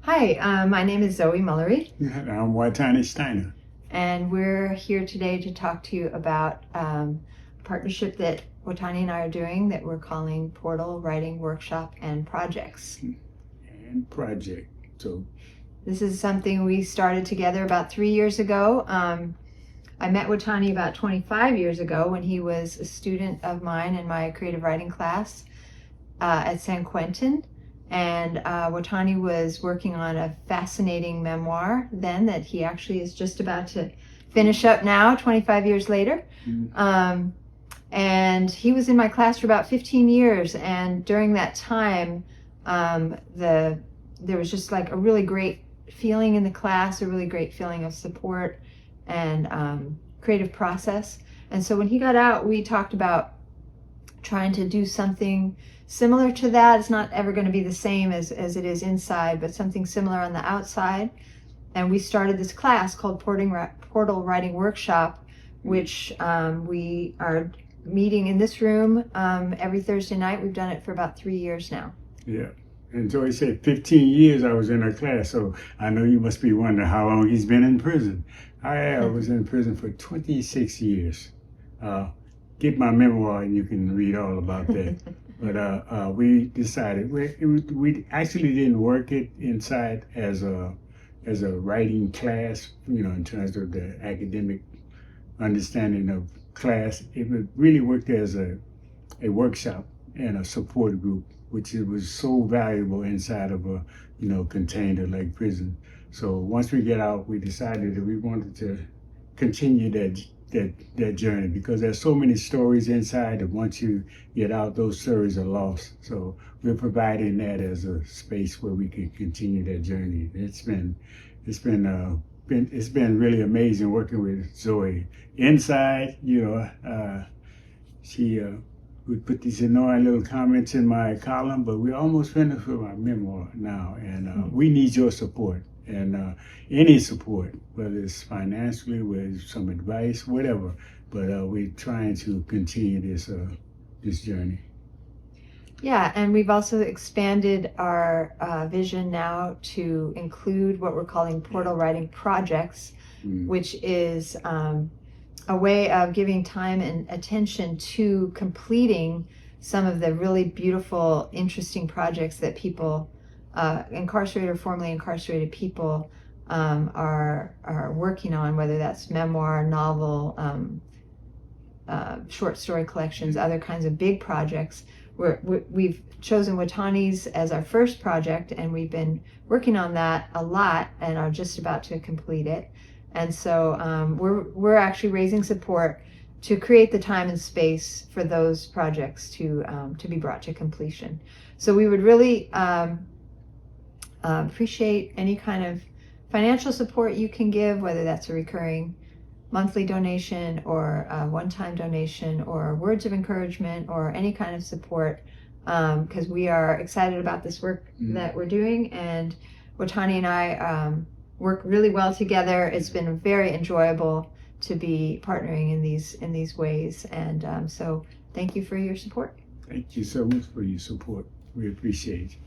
Hi, my name is Zoe Mullery, I'm Watani Stiner. and we're here today to talk to you about a partnership that Watani and I are doing that we're calling Portal Writing Workshop and Projects. And project. So This is something we started together about 3 years ago. I met Watani about 25 years ago when he was a student of mine in my creative writing class at San Quentin. And Watani was working on a fascinating memoir then that he actually is just about to finish up now, 25 years later. And he was in my class for about 15 years. And during that time, there was just like a really great feeling in the class, a really great feeling of support and creative process. And so when he got out, we talked about trying to do something similar to that. It's not ever going to be the same as it is inside, but something similar on the outside. And we started this class called Portal Writing Workshop, which we are meeting in this room every Thursday night. We've done it for about 3 years now. yeah. And Joey said 15 years I was in her class, so I know you must be wondering how long he's been in prison. I was in prison for 26 years. Get my memoir and you can read all about that. But we decided we actually didn't work it inside as a writing class, in terms of the academic understanding of class. It really worked as a workshop and a support group, which it was so valuable inside of a container like prison. So once we get out, we decided that we wanted to continue that journey, because there's so many stories inside that once you get out, those stories are lost. So we're providing that as a space where we can continue that journey. It's been really amazing working with Zoe. Inside, she would put these annoying little comments in my column, but we're almost finished with my memoir now, and we need your support. And any support, whether it's financially, with some advice, whatever. But we're trying to continue this journey. Yeah, and we've also expanded our vision now to include what we're calling Portal Writing Projects, which is a way of giving time and attention to completing some of the really beautiful, interesting projects that people, incarcerated or formerly incarcerated people, are working on, whether that's memoir, novel, short story collections, other kinds of big projects. We've chosen Watani's as our first project, and we've been working on that a lot and are just about to complete it. And so we're actually raising support to create the time and space for those projects to be brought to completion. So we would really appreciate any kind of financial support you can give, whether that's a recurring monthly donation or a one-time donation or words of encouragement or any kind of support, because we are excited about this work that we're doing, and Watani and I work really well together. It's been very enjoyable to be partnering in these ways, and so thank you for your support. Thank you so much for your support. We appreciate it.